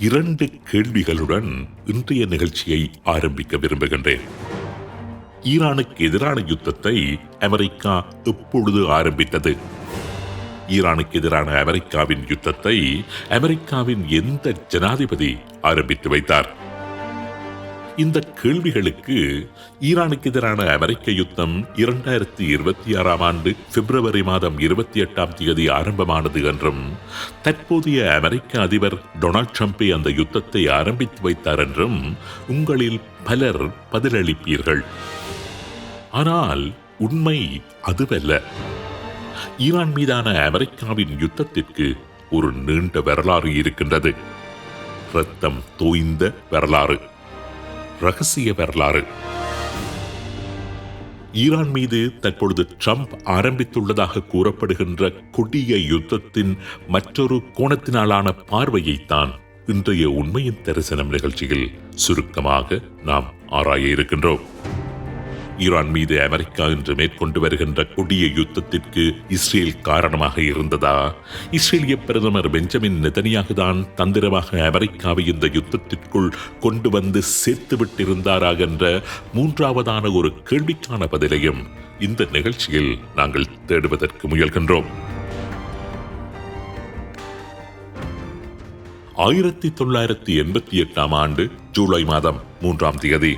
2 கேள்விகளுடன் இன்றைய நிகழ்ச்சியை ஆரம்பிக்க விரும்புகின்றேன். ஈரானுக்கு எதிரான யுத்தத்தை அமெரிக்கா எப்பொழுது ஆரம்பித்தது? ஈரானுக்கு எதிரான அமெரிக்காவின் யுத்தத்தை அமெரிக்காவின் எந்த ஜனாதிபதி ஆரம்பித்து வைத்தார்? இந்த கேள்விகளுக்கு ஈரானுக்கு எதிரான அமெரிக்க யுத்தம் 2026 ஆண்டு பிப்ரவரி மாதம் 28 ஆரம்பமானது என்றும், தற்போதைய அமெரிக்க அதிபர் டொனால்ட் ட்ரம்பே அந்த யுத்தத்தை ஆரம்பித்து வைத்தார் என்றும் உங்களில் பலர் பதிலளிப்பீர்கள். ஆனால் உண்மை அதுவல்ல. ஈரான் மீதான அமெரிக்காவின் யுத்தத்திற்கு ஒரு நீண்ட வரலாறு இருக்கின்றது. இரத்தம் தோய்ந்த வரலாறு, ரகசிய வரலாறு. ஈரான் மீது தற்பொழுது ட்ரம்ப் ஆரம்பித்துள்ளதாக கூறப்படுகின்ற கொடிய யுத்தத்தின் மற்றொரு கோணத்தினாலான பார்வையைத்தான் இன்றைய உண்மையின் தரிசனம் நிகழ்ச்சியில் சுருக்கமாக நாம் ஆராய இருக்கின்றோம். ஈரான் மீது அமெரிக்கா இன்று மேற்கொண்டு வருகின்ற கொடிய யுத்தத்திற்கு இஸ்ரேல் காரணமாக இருந்ததா? இஸ்ரேலிய பிரதமர் பெஞ்சமின் நெதன்யாகு தான் தந்திரமாக அமெரிக்காவை இந்த யுத்தத்திற்குள் கொண்டு வந்து சேர்த்து விட்டிருந்தாரா என்ற மூன்றாவதான ஒரு கேள்விக்கான பதிலையும் இந்த நிகழ்ச்சியில் நாங்கள் தேடுவதற்கு முயல்கின்றோம். 1988 ஆண்டு ஜூலை மாதம் 3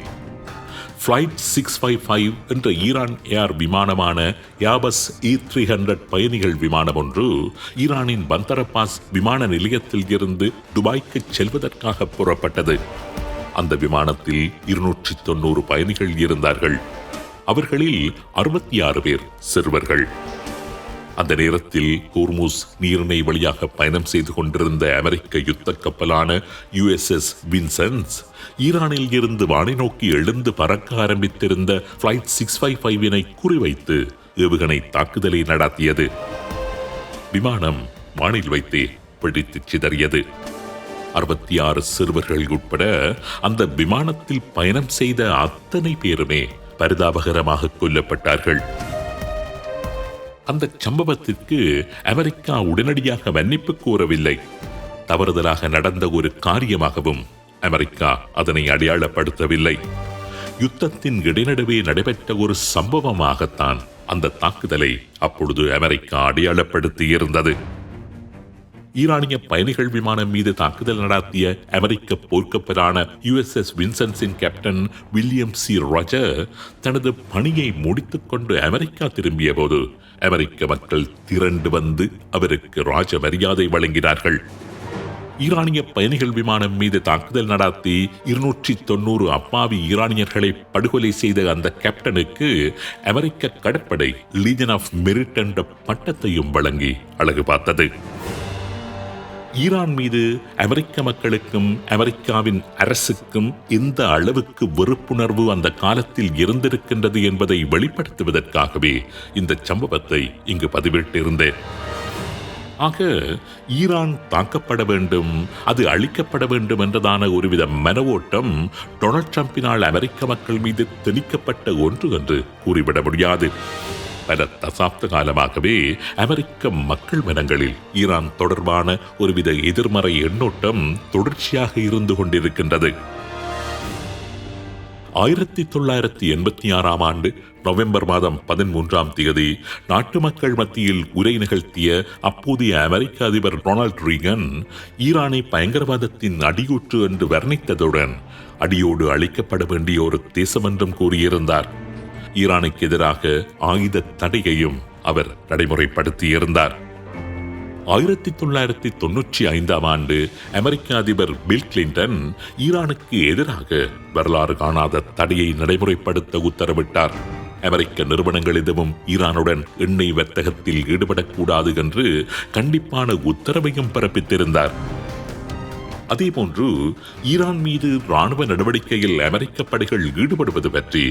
Flight 655 என்ற ஈரான் ஏர் விமானமான யாபஸ் E-300 பயணிகள் விமானம் ஒன்று ஈரானின் பந்தர் அப்பாஸ் விமான நிலையத்தில் இருந்து துபாய்க்கு செல்வதற்காக புறப்பட்டது. அந்த விமானத்தில் 290 பயணிகள் இருந்தார்கள். அவர்களில் 66 பேர் சிறுவர்கள். அந்த நேரத்தில் ஹோர்முஸ் நீரிணை வழியாக பயணம் செய்து கொண்டிருந்த அமெரிக்க யுத்த கப்பலான USS வின்சென்ஸ் ஈரானில் இருந்து வானை நோக்கி எழுந்து பறக்க ஆரம்பித்திருந்த Flight 655 குறிவைத்து ஏவுகணை தாக்குதலை நடத்தியது. விமானம் வானில் வைத்தே பிடித்து சிதறியது. 66 சிறுவர்கள் உட்பட அந்த விமானத்தில் பயணம் செய்த அத்தனை பேருமே பரிதாபகரமாக கொல்லப்பட்டார்கள். அந்த சம்பவத்திற்கு அமெரிக்கா உடனடியாக மன்னிப்பு கோரவில்லை. தவறுதலாக நடந்த ஒரு காரியமாகவும் அமெரிக்கா அதனை அடையாளப்படுத்தவில்லை. யுத்தத்தின் இடைநடுவே நடைபெற்ற ஒரு சம்பவமாகத்தான் அந்த தாக்குதலை அப்பொழுது அமெரிக்கா அடையாளப்படுத்தியிருந்தது. ஈரானிய பயணிகள் விமானம் மீது தாக்குதல் நடத்திய அமெரிக்க போர்க்கப்பலான USS வின்சென்ஸின் கேப்டன் வில்லியம் C. ராஜர் தனது பணியை முடித்துக் கொண்டு அமெரிக்கா திரும்பிய போது அமெரிக்க மக்கள் திரண்டு வந்து அவருக்கு ராஜ மரியாதை வழங்கினார்கள். ஈரானிய பயணிகள் விமானம் மீது தாக்குதல் நடத்தி 290 அப்பாவி ஈரானியர்களை படுகொலை செய்த அந்த கேப்டனுக்கு அமெரிக்க கடற்படை லீஜன் ஆஃப் மெரிட் என்ற பட்டத்தையும் வழங்கி அழகு பார்த்தது. ஈரான் மீது அமெரிக்க மக்களுக்கும் அமெரிக்காவின் அரசுக்கும் எந்த அளவுக்கு வெறுப்புணர்வு அந்த காலத்தில் இருந்திருக்கின்றது என்பதை வெளிப்படுத்துவதற்காகவே இந்த சம்பவத்தை இங்கு பதிவிட்டிருந்தேன். ஆக ஈரான் தாக்கப்பட வேண்டும், அது அழிக்கப்பட வேண்டும் என்றதான ஒருவித மனவோட்டம் டொனால்ட் ட்ரம்பினால் அமெரிக்க மக்கள் மீது திணிக்கப்பட்ட ஒன்று என்று கூறிவிட முடியாது. பல தசாப்த காலமாகவே அமெரிக்க மக்கள் மனங்களில் ஈரான் தொடர்பான ஒருவித எதிர்மறை எண்ணோட்டம் தொடர்ச்சியாக இருந்து கொண்டிருக்கின்றது. 1986 ஆண்டு நவம்பர் மாதம் 13 நாட்டு மக்கள் மத்தியில் உரை நிகழ்த்திய அப்போதைய அமெரிக்க அதிபர் ரொனால்ட் ரீகன் ஈரானை பயங்கரவாதத்தின் அடியூற்று என்று வர்ணித்ததுடன் அடியோடு அழிக்கப்பட வேண்டிய ஒரு தேசம் என்றும் கூறியிருந்தார். ஈரானுக்கு எதிராக ஆயுத தடையையும் அவர் நடைமுறைப்படுத்தியிருந்தார். 1995 ஆண்டு அமெரிக்க அதிபர் பில் கிளின்டன் ஈரானுக்கு எதிராக வரலாறு காணாத தடையை நடைமுறைப்படுத்த உத்தரவிட்டார். அமெரிக்க நிறுவனங்கள் எதுவும் ஈரானுடன் எண்ணெய் வர்த்தகத்தில் ஈடுபடக்கூடாது என்று கண்டிப்பான உத்தரவையும் பிறப்பித்திருந்தார். அதேபோன்று ஈரான் மீது ராணுவ நடவடிக்கையில் அமெரிக்க படைகள் ஈடுபடுவது பற்றி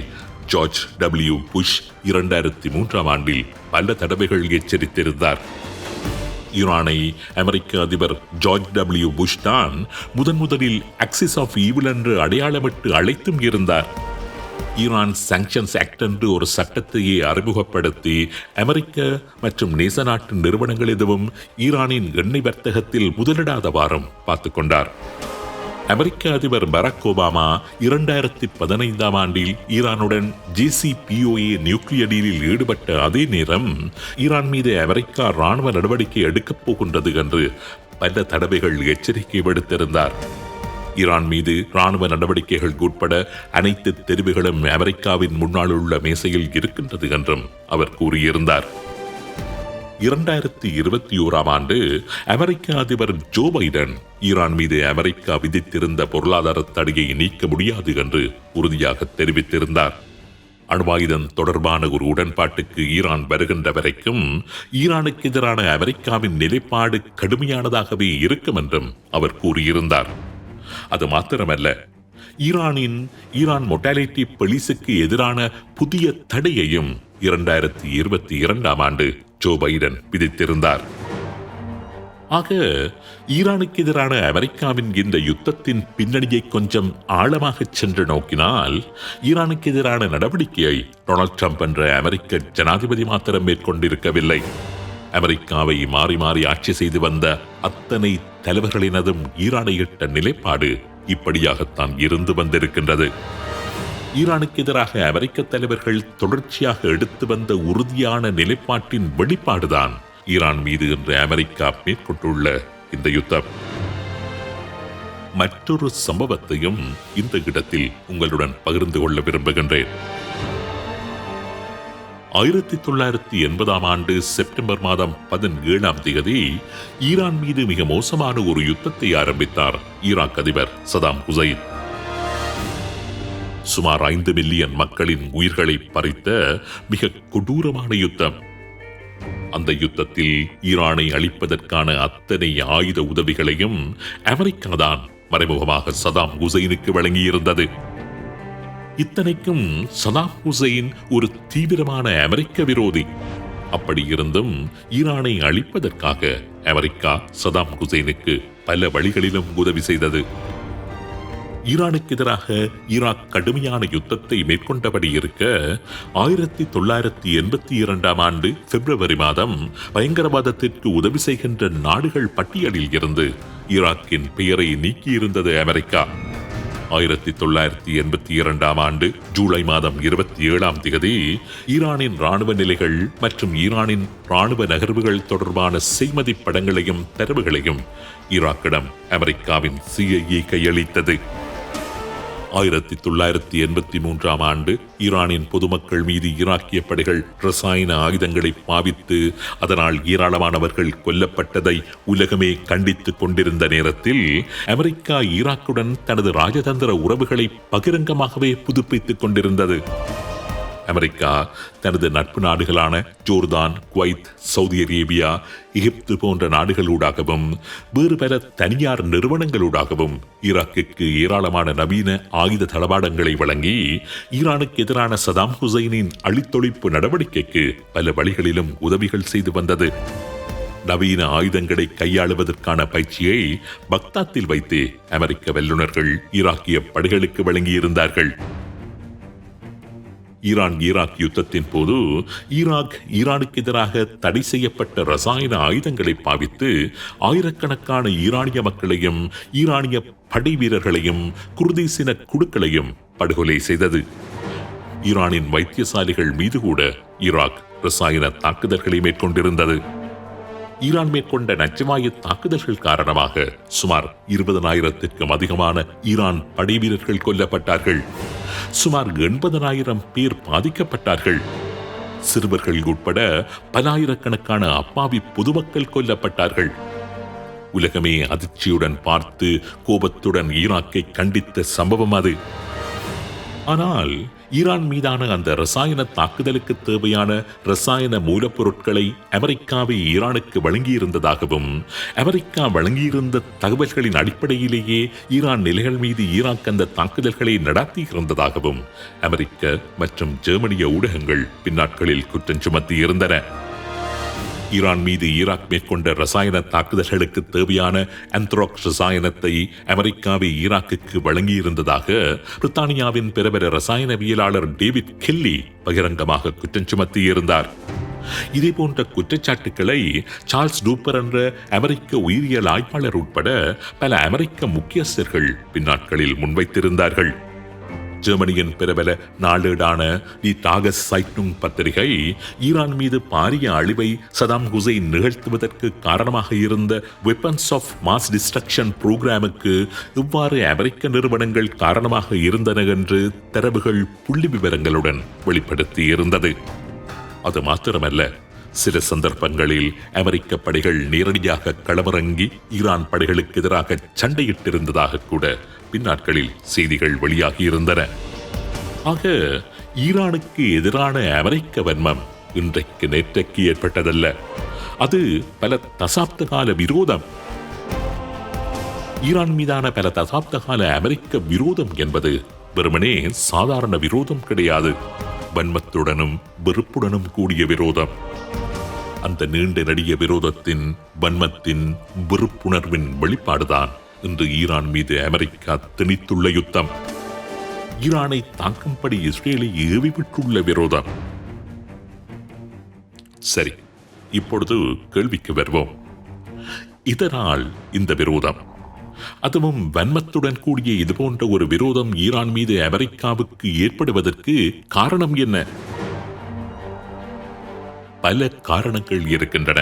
ஜார்ஜ் W. புஷ் 2003 ஆண்டில் பல தடவைகள் எச்சரித்திருந்தார். ஈரானை அமெரிக்க அதிபர் ஜார்ஜ் W. புஷ் தான் முதலில் ஆக்சிஸ் ஆஃப் ஈவில் என்று அடையாளமிட்டு அழைத்தும் இருந்தார். ஈரான் சாங்ஷன்ஸ் ஆக்ட் என்று ஒரு சட்டத்தையே அறிமுகப்படுத்தி அமெரிக்க மற்றும் நேச நாட்டு நிறுவனங்கள் எதுவும் ஈரானின் எண்ணெய் வர்த்தகத்தில் முதலிடாதவாறும் பார்த்துக் கொண்டார். அமெரிக்க அதிபர் பராக் ஒபாமா 2015 ஆண்டில் ஈரானுடன் JCPOA நியூக்ளியர் டீலில் ஈடுபட்ட அதே நேரம் ஈரான் மீது அமெரிக்கா ராணுவ நடவடிக்கை எடுக்கப் போகின்றது என்று பல தடவைகள் எச்சரிக்கை விடுத்திருந்தார். ஈரான் மீது ராணுவ நடவடிக்கைகள் உட்பட அனைத்து தெரிவுகளும் அமெரிக்காவின் முன்னால் உள்ள மேசையில் இருக்கின்றது என்றும் அவர் கூறியிருந்தார். 2021 ஆண்டு அமெரிக்க அதிபர் ஜோ பைடன் ஈரான் மீது அமெரிக்கா விதித்திருந்த பொருளாதார தடையை நீக்க முடியாது என்று உறுதியாக தெரிவித்திருந்தார். அணுவாயுதம் தொடர்பான ஒரு உடன்பாட்டுக்கு ஈரான் வருகின்ற வரைக்கும் ஈரானுக்கு எதிரான அமெரிக்காவின் நிலைப்பாடு கடுமையானதாகவே இருக்கும் என்றும் அவர் கூறியிருந்தார். அது மாத்திரமல்ல, ஈரான் மொட்டாலிட்டி போலீஸுக்கு எதிரான புதிய தடையையும் 2022 ஆண்டு ஜோ பைடன் விதித்திருந்தார். ஆக ஈரானுக்கு எதிரான அமெரிக்காவின் இந்த யுத்தத்தின் பின்னணியை கொஞ்சம் ஆழமாக சென்று நோக்கினால் ஈரானுக்கு எதிரான நடவடிக்கையை டொனால்ட் ட்ரம்ப் என்ற அமெரிக்க ஜனாதிபதி மாத்திரம் மேற்கொண்டிருக்கவில்லை. அமெரிக்காவை மாறி மாறி ஆட்சி செய்து வந்த அத்தனை தலைவர்களினதும் ஈரானை இட்ட நிலைப்பாடு இப்படியாகத்தான் இருந்து வந்திருக்கின்றது. ஈரானுக்கு எதிராக அமெரிக்க தலைவர்கள் தொடர்ச்சியாக எடுத்து வந்த உறுதியான நிலைப்பாட்டின் வெளிப்பாடுதான் ஈரான் மீது இன்று அமெரிக்கா மேற்கொண்டுள்ள இந்த யுத்தம். மற்றொரு சம்பவத்தையும் இந்த இடத்தில் உங்களுடன் பகிர்ந்து கொள்ள விரும்புகின்றேன். 1980 ஆண்டு செப்டம்பர் மாதம் 17ஆம் தேதி ஈரான் மீது மிக மோசமான ஒரு யுத்தத்தை ஆரம்பித்தார் ஈராக் அதிபர் சதாம் ஹுசைன். சுமார் 5 மில்லியன் மக்களின் உயிர்களை பறித்த மிக கொடூரமான யுத்தம். அந்த யுத்தத்தில் ஈரானை அழிப்பதற்கான அத்தனை ஆயுத உதவிகளையும் அமெரிக்கா தான் மறைமுகமாக சதாம் ஹுசைனுக்கு வழங்கியிருந்தது. இத்தனைக்கும் சதாம் ஹுசைன் ஒரு தீவிரமான அமெரிக்க விரோதி. அப்படி இருந்தும் ஈரானை அழிப்பதற்காக அமெரிக்கா சதாம் ஹுசைனுக்கு பல வழிகளிலும் உதவி செய்தது. ஈரானுக்கு எதிராக ஈராக் கடுமையான யுத்தத்தை மேற்கொண்டபடி இருக்க 1982 ஆண்டு பிப்ரவரி மாதம் பயங்கரவாதத்திற்கு உதவி செய்கின்ற நாடுகள் பட்டியலில் இருந்து ஈராக்கின் பெயரை நீக்கியிருந்தது அமெரிக்கா. 1982 ஆண்டு ஜூலை மாதம் 27ஆம் தேதி ஈரானின் ராணுவ நிலைகள் மற்றும் ஈரானின் ராணுவ நகர்வுகள் தொடர்பான செய்மதி படங்களையும் தரவுகளையும் ஈராக்கிடம் அமெரிக்காவின் CIA கையளித்தது. 1983 ஆண்டு ஈரானின் பொதுமக்கள் மீது ஈராக்கிய படைகள் ரசாயன ஆயுதங்களை பாவித்து அதனால் ஏராளமானவர்கள் கொல்லப்பட்டதை உலகமே கண்டித்துக் கொண்டிருந்த நேரத்தில் அமெரிக்கா ஈராக்குடன் தனது ராஜதந்திர உறவுகளை பகிரங்கமாகவே புதுப்பித்துக் கொண்டிருந்தது. அமெரிக்கா தனது நட்பு நாடுகளான ஜோர்தான், குவைத், சவுதி அரேபியா, எகிப்து போன்ற நாடுகளூடாகவும் வேறு பல தனியார் நிறுவனங்களூடாகவும் ஈராக்கிற்கு ஏராளமான நவீன ஆயுத தளவாடங்களை வழங்கி ஈரானுக்கு எதிரான சதாம் ஹுசைனின் அழித்தொழிப்பு நடவடிக்கைக்கு பல வழிகளிலும் உதவிகள் செய்து வந்தது. நவீன ஆயுதங்களை கையாளுவதற்கான பயிற்சியை பக்தாத்தில் வைத்து அமெரிக்க வல்லுநர்கள் ஈராக்கிய படைகளுக்கு வழங்கியிருந்தார்கள். ஈராக் யுத்தத்தின் போது ஈரானுக்கு எதிராக தடை செய்யப்பட்ட ரசாயன ஆயுதங்களை பாவித்து ஆயிரக்கணக்கான ஈரானிய மக்களையும் ஈரானிய படை வீரர்களையும் குர்திசின குழுக்களையும் படுகொலை செய்தது. ஈரானின் வைத்தியசாலைகள் மீது கூட ஈராக் ரசாயன தாக்குதல்களை மேற்கொண்டிருந்தது. ஈரான் மேற்கொண்ட நச்சுவாயு தாக்குதல்கள் காரணமாக சுமார் 20,000க்கும் அதிகமான ஈரான் படை வீரர்கள் கொல்லப்பட்டார்கள். சுமார் 80,000 பேர் பாதிக்கப்பட்டார்கள். சிறுவர்கள் உட்பட பலாயிரக்கணக்கான அப்பாவி பொதுமக்கள் கொல்லப்பட்டார்கள். உலகமே அதிர்ச்சியுடன் பார்த்து கோபத்துடன் ஈராக்கை கண்டித்த சம்பவம் அது. ஆனால் ஈரான் மீதான அந்த ரசாயன தாக்குதலுக்கு தேவையான ரசாயன மூலப்பொருட்களை அமெரிக்காவை ஈரானுக்கு வழங்கியிருந்ததாகவும் அமெரிக்கா வழங்கியிருந்த தகவல்களின் அடிப்படையிலேயே ஈரான் நிலைகள் மீது ஈராக் அந்த தாக்குதல்களை நடத்தியிருந்ததாகவும் அமெரிக்க மற்றும் ஜெர்மனிய ஊடகங்கள் பின்னாட்களில் குற்றம் சுமத்தியிருந்தன. ஈரான் மீது ஈராக் மேற்கொண்ட ரசாயன தாக்குதல்களுக்கு தேவையான ஆந்த்ராக்ஸ் ரசாயனத்தை அமெரிக்காவை ஈராக்குக்கு வழங்கியிருந்ததாக பிரித்தானியாவின் பிரபல ரசாயனவியலாளர் டேவிட் கெல்லி பகிரங்கமாக குற்றம் சுமத்தியிருந்தார். இதே போன்ற குற்றச்சாட்டுக்களை சார்ல்ஸ் டூப்பர் என்ற அமெரிக்க உயிரியல் ஆய்வாளர் உட்பட பல அமெரிக்க முக்கியஸ்தர்கள் பின்னாட்களில் முன்வைத்திருந்தார்கள். ஜெர்மனியின் பிரபல நாளேடான தி டாகஸ் சைட்டும் பத்திரிகை ஈரான் மீது பாரிய அழிவை சதாம் ஹுசைன் நிகழ்த்துவதற்கு காரணமாக இருந்த வெப்பன்ஸ் ஆஃப் மாஸ் டிஸ்ட்ரக்ஷன் புரோகிராமுக்கு இவ்வாறு அமெரிக்க நிறுவனங்கள் காரணமாக இருந்தன என்று தரவுகள் புள்ளி விவரங்களுடன் வெளிப்படுத்தி இருந்தது. அது மாத்திரமல்ல, சில சந்தர்ப்பங்களில் அமெரிக்க படைகள் நேரடியாக களமிறங்கி ஈரான் படைகளுக்கு எதிராக சண்டையிட்டிருந்ததாக கூட பின்னாட்களில் செய்திகள் வெளியாகியிருந்தன. ஆக ஈரானுக்கு எதிரான அமெரிக்க வன்மம் இன்றைக்கு நேற்றைக்கு ஏற்பட்டதல்ல. அது பல தசாப்த கால விரோதம். ஈரான் மீதான பல தசாப்த கால அமெரிக்க விரோதம் என்பது வெறுமனே சாதாரண விரோதம் கிடையாது. வன்மத்துடனும் வெறுப்புடனும் கூடிய விரோதம். அந்த நீண்ட நெடிய விரோதத்தின், வன்மத்தின், வெறுப்புணர்வின் வெளிப்பாடுதான் இன்று ஈரான் மீது அமெரிக்கா திணித்துள்ள யுத்தம். ஈரானை தாக்கும்படி இஸ்ரேலை ஏவிவிட்டுள்ள விரோதம். சரி, இப்பொழுது கேள்விக்கு வருவோம். இதனால் இந்த விரோதம், அதுவும் வன்மத்துடன் கூடிய இதுபோன்ற ஒரு விரோதம் ஈரான் மீது அமெரிக்காவுக்கு ஏற்படுவதற்கு காரணம் என்ன? பல காரணங்கள் இருக்கின்றன.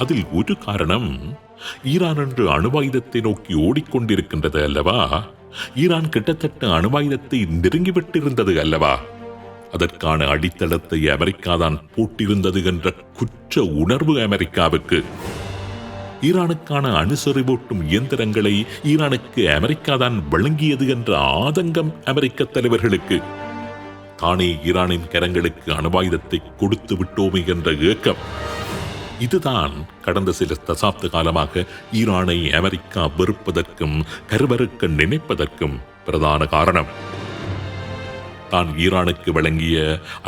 அதில் ஒரு காரணம், ஈரான் என்று அணுவாயுதத்தை நோக்கி ஓடிக்கொண்டிருக்கின்றது அல்லவா? ஈரான் கிட்டத்தட்ட அணுவாயுதத்தை நெருங்கிவிட்டிருந்தது அல்லவா? அதற்கான அடித்தளத்தை அமெரிக்கா தான் போட்டிருந்தது என்ற குற்ற உணர்வு அமெரிக்காவுக்கு. ஈரானுக்கான அணுசெறிவூட்டும் இயந்திரங்களை ஈரானுக்கு அமெரிக்கா தான் வழங்கியது என்ற ஆதங்கம் அமெரிக்க தலைவர்களுக்கு. தானே ஈரானின் கரங்களுக்கு அணுவாயுதத்தை கொடுத்து விட்டோமே என்ற ஏக்கம். இதுதான் கடந்த சில தசாப்த காலமாக ஈரானை அமெரிக்கா வெறுப்பதற்கும் கருவறுக்க நினைப்பதற்கும் பிரதான காரணம். தான் ஈரானுக்கு வழங்கிய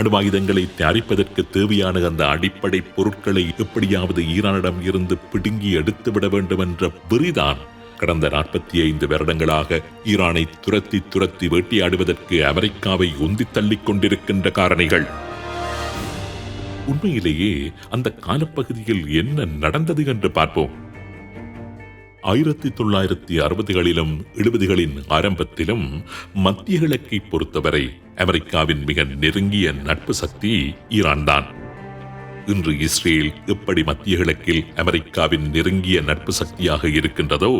அணுவாயுதங்களை தயாரிப்பதற்கு தேவையான அந்த அடிப்படை பொருட்களை எப்படியாவது ஈரானிடம் இருந்து பிடுங்கி எடுத்துவிட வேண்டும் என்ற வெறிதான் கடந்த 45 வருடங்களாக ஈரானை துரத்தி துரத்தி வேட்டையாடுவதற்கு அமெரிக்காவை உந்தி தள்ளிக் கொண்டிருக்கின்ற காரணிகள். உண்மையிலேயே அந்த காலப்பகுதியில் என்ன நடந்தது என்று பார்ப்போம். 1960களிலும் 70களின் ஆரம்பத்திலும் மத்திய கிழக்கை பொறுத்தவரை அமெரிக்காவின் மிக நெருங்கிய நட்பு சக்தி ஈரான் தான். இன்று இஸ்ரேல் எப்படி மத்திய கிழக்கில் அமெரிக்காவின் நெருங்கிய நட்பு சக்தியாக இருக்கின்றதோ,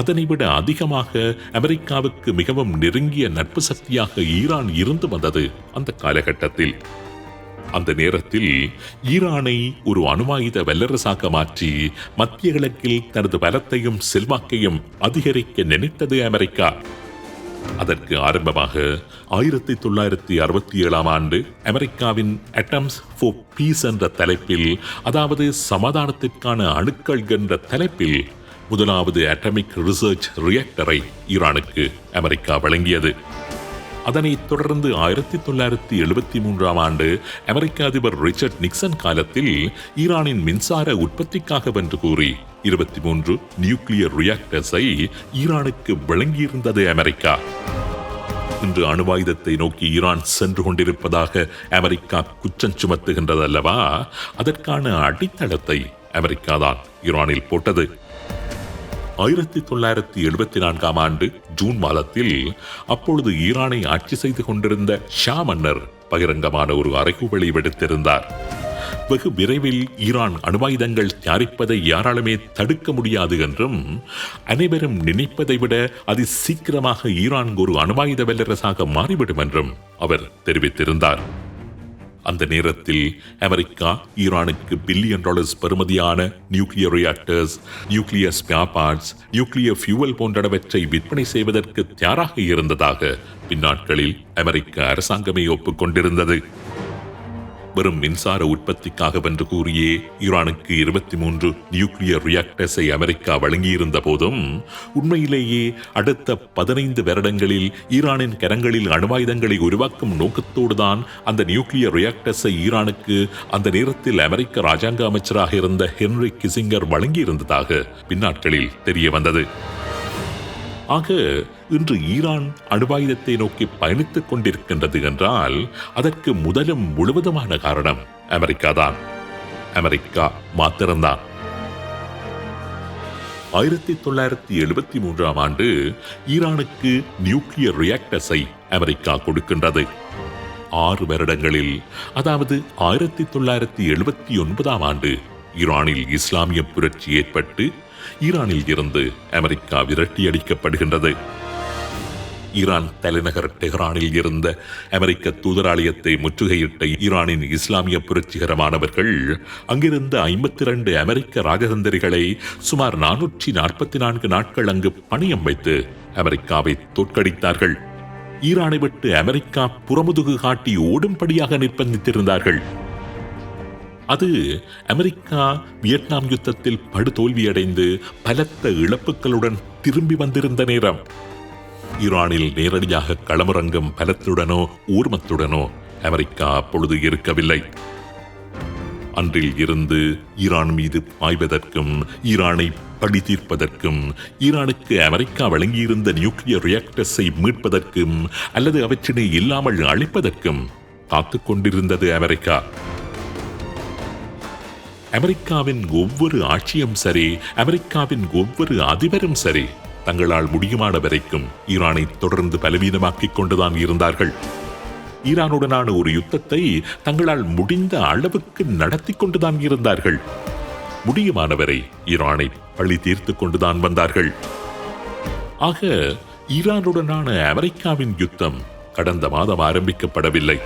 அதனை விட அதிகமாக அமெரிக்காவுக்கு மிகவும் நெருங்கிய நட்பு சக்தியாக ஈரான் இருந்து வந்தது அந்த காலகட்டத்தில். அந்த நேரத்தில் ஈரானை ஒரு அணுவாயுத வல்லரசாக மாற்றி மத்திய கிழக்கில் தனது பலத்தையும் செல்வாக்கையும் அதிகரிக்க நினைத்தது அமெரிக்கா. அதற்கு ஆரம்பமாக 1967ஆம் ஆண்டு அமெரிக்காவின் அட்டம்ஸ் ஃபார் பீஸ் என்ற தலைப்பில், அதாவது சமாதானத்திற்கான அணுக்கள் என்ற தலைப்பில் முதலாவது அட்டமிக் ரிசர்ச் ரியாக்டரை ஈரானுக்கு அமெரிக்கா வழங்கியது. அதனைத் தொடர்ந்து 1973ஆம் ஆண்டு அமெரிக்க அதிபர் ரிச்சர்ட் நிக்சன் காலத்தில் ஈரானின் மின்சார உற்பத்திக்காக வென்று கூறி 23 நியூக்ளியர் ரியாக்டர்ஸை ஈரானுக்கு வழங்கியிருந்தது அமெரிக்கா. இன்று அணுவாயுதத்தை நோக்கி ஈரான் சென்று கொண்டிருப்பதாக அமெரிக்கா குற்றம் சுமத்துகின்றது அல்லவா? அதற்கான அடித்தளத்தை அமெரிக்கா தான் ஈரானில் போட்டது. 1974ஆம் ஆண்டு ஜூன் மாதத்தில் அப்பொழுது ஈரானை ஆட்சி செய்து கொண்டிருந்த ஷா மன்னர் பகிரங்கமான ஒரு அறைகூவலை விடுத்திருந்தார். வெகு விரைவில் ஈரான் அணுவாயுதங்கள் தயாரிப்பதை யாராலுமே தடுக்க முடியாது என்றும், அனைவரும் நினைப்பதை விட அதி சீக்கிரமாக ஈரான் ஒரு அணுவாயுத வல்லரசாக மாறிவிடும் என்றும் அவர் தெரிவித்திருந்தார். அந்த நேரத்தில் அமெரிக்கா ஈரானுக்கு $1 பில்லியன் பெறுமதியான nuclear reactors, nuclear spare parts, nuclear fuel போன்றவற்றை விற்பனை செய்வதற்கு தயாராக இருந்ததாக பின்னாட்களில் அமெரிக்க அரசாங்கமே ஒப்புக்கொண்டிருந்தது. வெறும் மின்சார உற்பத்திக்காக வென்று கூறியே ஈரானுக்கு 23 நியூக்ளியர் ரியாக்டர்ஸை அமெரிக்கா வழங்கியிருந்த போதும், உண்மையிலேயே அடுத்த 15 வருடங்களில் ஈரானின் கரங்களில் அணுவாயுதங்களை உருவாக்கும் நோக்கத்தோடுதான் அந்த நியூக்ளியர் ரியாக்டர்ஸை ஈரானுக்கு அந்த நேரத்தில் அமெரிக்க ராஜாங்க அமைச்சராக இருந்த ஹென்ரி கிசிங்கர் வழங்கியிருந்ததாக பின்னாட்களில் தெரிய வந்தது. ஆக இன்று ஈரான் அணுவாயுதத்தை நோக்கி பயணித்துக் கொண்டிருக்கின்றது என்றால் அதற்கு முதலும் முழுவதுமான காரணம் அமெரிக்கா மாத்திரம்தான். 1973 ஆண்டு ஈரானுக்கு நியூக்ளியர் ரியாக்டர்ஸை அமெரிக்கா கொடுக்கின்றது. 6 வருடங்களில், அதாவது 1979 ஆண்டு ஈரானில் இஸ்லாமிய புரட்சி ஏற்பட்டு ஈரானில் இருந்து அமெரிக்கா விரட்டியடிக்கப்படுகின்றது. ஈரான் தலைநகர் டெஹ்ரானில் இருந்த அமெரிக்க தூதராலயத்தை முற்றுகையிட்ட ஈரானின் இஸ்லாமிய புரட்சிகரமானவர்கள் அங்கிருந்த 52 அமெரிக்க ராஜதந்திரிகளை சுமார் 444 நாட்கள் அங்கு பணியம் வைத்து அமெரிக்காவை தோற்கடித்தார்கள். ஈரானை விட்டு அமெரிக்கா புறமுதுகு காட்டி ஓடும்படியாக நிர்பந்தித்திருந்தார்கள். அது அமெரிக்கா வியட்நாம் யுத்தத்தில் படுதோல்வியடைந்து பலத்த இழப்புகளுடன் திரும்பி வந்திருந்த நேரம். ஈரானில் நேரடியாக களமிறங்கும் பலத்துடனோ ஊர்மத்துடனோ அமெரிக்கா அப்பொழுது இருக்கவில்லை. அன்றில் இருந்து ஈரான் மீது பாய்வதற்கும் ஈரானை பழி தீர்ப்பதற்கும், ஈரானுக்கு அமெரிக்கா வழங்கியிருந்த நியூக்ளியர் ரியாக்டர்ஸை மீட்பதற்கும் அல்லது அவற்றினை இல்லாமல் அழிப்பதற்கும் காத்துக் கொண்டிருந்தது அமெரிக்கா. அமெரிக்காவின் ஒவ்வொரு ஆட்சியும் சரி, அமெரிக்காவின் ஒவ்வொரு அதிபரும் சரி, தங்களால் முடியுமான வரைக்கும் ஈரானை தொடர்ந்து பலவீனமாக்கிக் கொண்டுதான் இருந்தார்கள். ஈரானுடனான ஒரு யுத்தத்தை தங்களால் முடிந்த அளவுக்கு நடத்தி கொண்டுதான் இருந்தார்கள். முடியுமானவரை ஈரானை பழி தீர்த்து கொண்டுதான் வந்தார்கள். ஆக ஈரானுடனான அமெரிக்காவின் யுத்தம் கடந்த மாதம் ஆரம்பிக்கப்படவில்லை.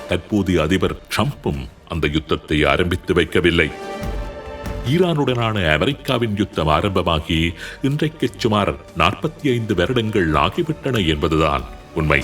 தற்போதைய அதிபர் ட்ரம்பும் அந்த யுத்தத்தை ஆரம்பித்து வைக்கவில்லை. ஈரானுடனான அமெரிக்காவின் யுத்தம் ஆரம்பமாகி இன்றைக்கு சுமார் 45 வருடங்கள் ஆகிவிட்டன என்பதுதான் உண்மை.